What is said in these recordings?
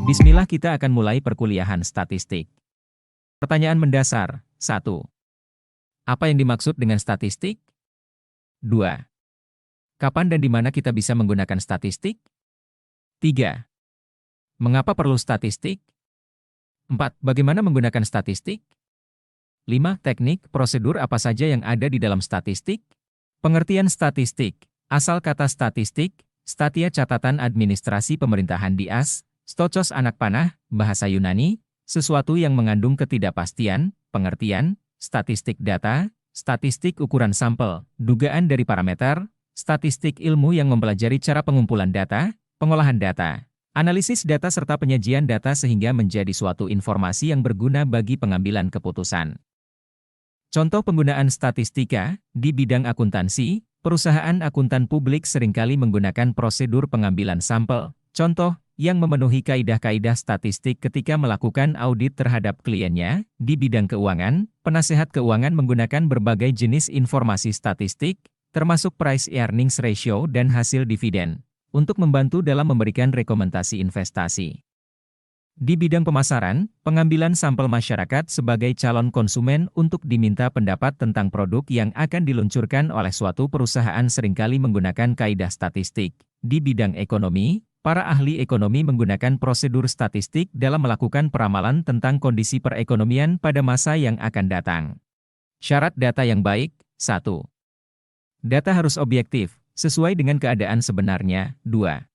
Bismillah, kita akan mulai perkuliahan statistik. Pertanyaan mendasar. 1. Apa yang dimaksud dengan statistik? 2. Kapan dan di mana kita bisa menggunakan statistik? 3. Mengapa perlu statistik? 4. Bagaimana menggunakan statistik? 5. Teknik, prosedur apa saja yang ada di dalam statistik? Pengertian statistik. Asal kata statistik, statia catatan administrasi pemerintahan dias, stotsos anak panah, bahasa Yunani, sesuatu yang mengandung ketidakpastian, pengertian, statistik data, statistik ukuran sampel, dugaan dari parameter, statistik ilmu yang mempelajari cara pengumpulan data, pengolahan data, analisis data serta penyajian data sehingga menjadi suatu informasi yang berguna bagi pengambilan keputusan. Contoh penggunaan statistika, di bidang akuntansi, perusahaan akuntan publik seringkali menggunakan prosedur pengambilan sampel, contoh, yang memenuhi kaidah-kaidah statistik ketika melakukan audit terhadap kliennya. Di bidang keuangan, penasehat keuangan menggunakan berbagai jenis informasi statistik, termasuk price earnings ratio dan hasil dividen, untuk membantu dalam memberikan rekomendasi investasi. Di bidang pemasaran, pengambilan sampel masyarakat sebagai calon konsumen untuk diminta pendapat tentang produk yang akan diluncurkan oleh suatu perusahaan seringkali menggunakan kaidah statistik. Di bidang ekonomi, para ahli ekonomi menggunakan prosedur statistik dalam melakukan peramalan tentang kondisi perekonomian pada masa yang akan datang. Syarat data yang baik. 1. Data harus objektif, sesuai dengan keadaan sebenarnya. 2.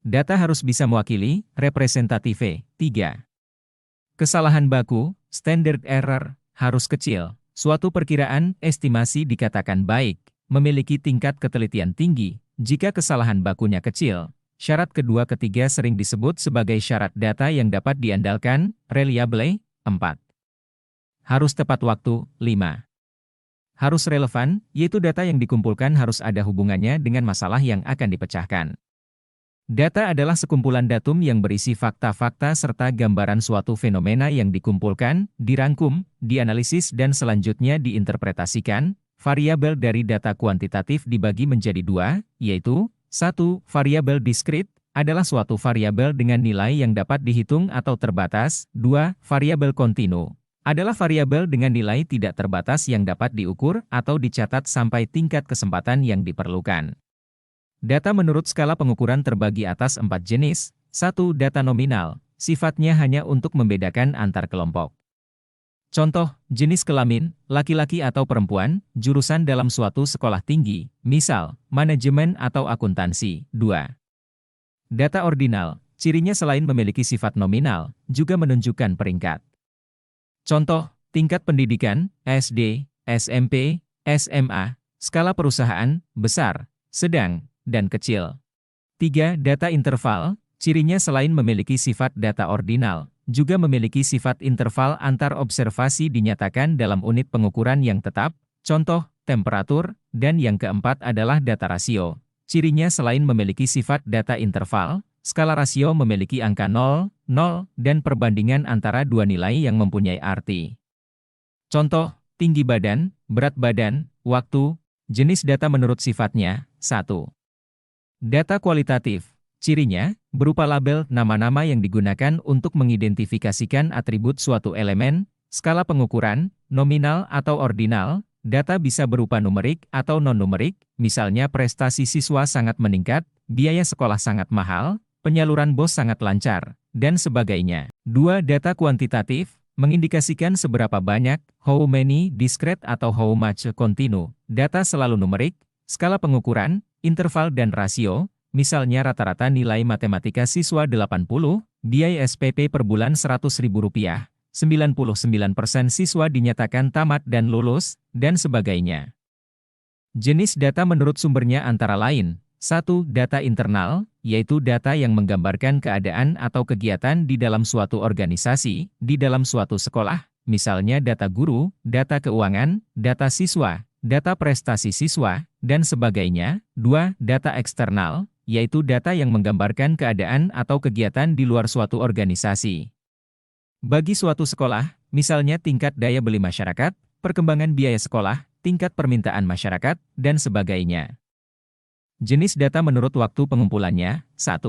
Data harus bisa mewakili, representatif. 3. Kesalahan baku, standard error, harus kecil. Suatu perkiraan, estimasi dikatakan baik, memiliki tingkat ketelitian tinggi, jika kesalahan bakunya kecil. Syarat kedua ketiga sering disebut sebagai syarat data yang dapat diandalkan, reliable. 4. Harus tepat waktu. 5. Harus relevan, yaitu data yang dikumpulkan harus ada hubungannya dengan masalah yang akan dipecahkan. Data adalah sekumpulan datum yang berisi fakta-fakta serta gambaran suatu fenomena yang dikumpulkan, dirangkum, dianalisis dan selanjutnya diinterpretasikan. Variabel dari data kuantitatif dibagi menjadi dua, yaitu 1. Variabel diskrit, adalah suatu variabel dengan nilai yang dapat dihitung atau terbatas. 2. Variabel kontinu, adalah variabel dengan nilai tidak terbatas yang dapat diukur atau dicatat sampai tingkat kesempatan yang diperlukan. Data menurut skala pengukuran terbagi atas 4 jenis. 1. Data nominal, sifatnya hanya untuk membedakan antar kelompok. Contoh, jenis kelamin, laki-laki atau perempuan, jurusan dalam suatu sekolah tinggi, misal, manajemen atau akuntansi. 2. Data ordinal, cirinya selain memiliki sifat nominal, juga menunjukkan peringkat. Contoh, tingkat pendidikan, SD, SMP, SMA, skala perusahaan, besar, sedang, dan kecil. 3. Data interval, cirinya selain memiliki sifat data ordinal, juga memiliki sifat interval antar observasi dinyatakan dalam unit pengukuran yang tetap, contoh, temperatur, dan yang keempat adalah data rasio. Cirinya selain memiliki sifat data interval, skala rasio memiliki angka 0, 0, dan perbandingan antara dua nilai yang mempunyai arti. Contoh, tinggi badan, berat badan, waktu, jenis data menurut sifatnya. 1. Data kualitatif, cirinya, berupa label nama-nama yang digunakan untuk mengidentifikasikan atribut suatu elemen, skala pengukuran, nominal atau ordinal, data bisa berupa numerik atau non-numerik, misalnya prestasi siswa sangat meningkat, biaya sekolah sangat mahal, penyaluran BOS sangat lancar, dan sebagainya. 2. Data kuantitatif, mengindikasikan seberapa banyak, how many, discrete atau how much, continue, data selalu numerik, skala pengukuran, interval dan rasio, misalnya rata-rata nilai matematika siswa 80, biaya SPP per bulan Rp100.000, 99% siswa dinyatakan tamat dan lulus, dan sebagainya. Jenis data menurut sumbernya antara lain, 1. Data internal, yaitu data yang menggambarkan keadaan atau kegiatan di dalam suatu organisasi, di dalam suatu sekolah, misalnya data guru, data keuangan, data siswa, data prestasi siswa, dan sebagainya. 2. Data eksternal, yaitu data yang menggambarkan keadaan atau kegiatan di luar suatu organisasi. Bagi suatu sekolah, misalnya tingkat daya beli masyarakat, perkembangan biaya sekolah, tingkat permintaan masyarakat, dan sebagainya. Jenis data menurut waktu pengumpulannya. 1.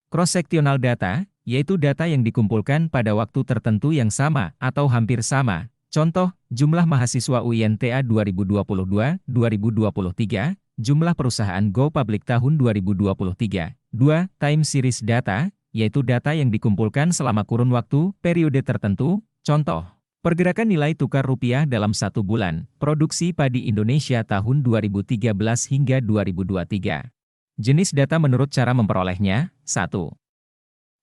Cross-sectional data, yaitu data yang dikumpulkan pada waktu tertentu yang sama atau hampir sama. Contoh, jumlah mahasiswa UINTA 2022-2023, jumlah perusahaan Go Public tahun 2023. 2. Time series data, yaitu data yang dikumpulkan selama kurun waktu, periode tertentu. Contoh, pergerakan nilai tukar rupiah dalam 1 bulan, produksi padi Indonesia tahun 2013 hingga 2023. Jenis data menurut cara memperolehnya. 1.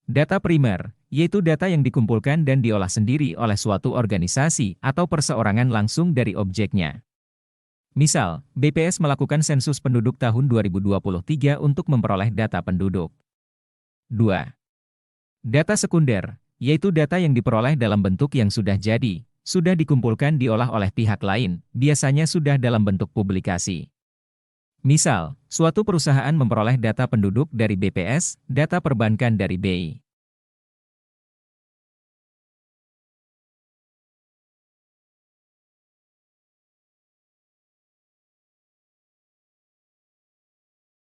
Data primer, yaitu data yang dikumpulkan dan diolah sendiri oleh suatu organisasi atau perseorangan langsung dari objeknya. Misal, BPS melakukan sensus penduduk tahun 2023 untuk memperoleh data penduduk. 2. Data sekunder, yaitu data yang diperoleh dalam bentuk yang sudah jadi, sudah dikumpulkan diolah oleh pihak lain, biasanya sudah dalam bentuk publikasi. Misal, suatu perusahaan memperoleh data penduduk dari BPS, data perbankan dari BI.